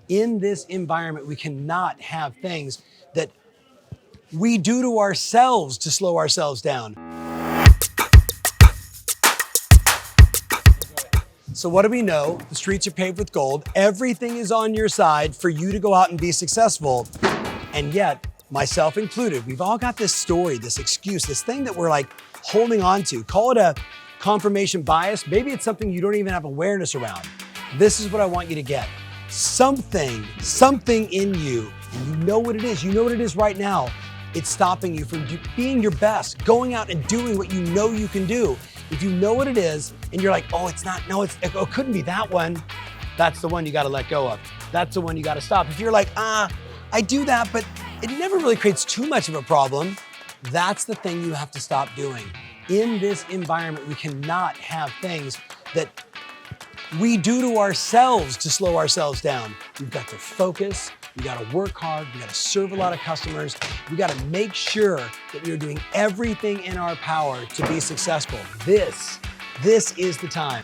In this environment, we cannot have things that we do to ourselves to slow ourselves down. So what do we know? The streets are paved with gold. Everything is on your side for you to go out and be successful. And yet, myself included, we've all got this story, this excuse, this thing that we're like holding on to. Call it a confirmation bias. Maybe it's something you don't even have awareness around. This is what I want you to get. Something in you, and you know what it is. You know what it is right now. It's stopping you from being your best, going out and doing what you know you can do. If you know what it is, and you're like, oh, it's not, no, it couldn't be that one. That's the one you gotta let go of. That's the one you gotta stop. If you're like, I do that, but it never really creates too much of a problem, that's the thing you have to stop doing. In this environment, we cannot have things that we do to ourselves to slow ourselves down. We've got to focus, we gotta work hard, we gotta serve a lot of customers, we gotta make sure that we are doing everything in our power to be successful. This is the time.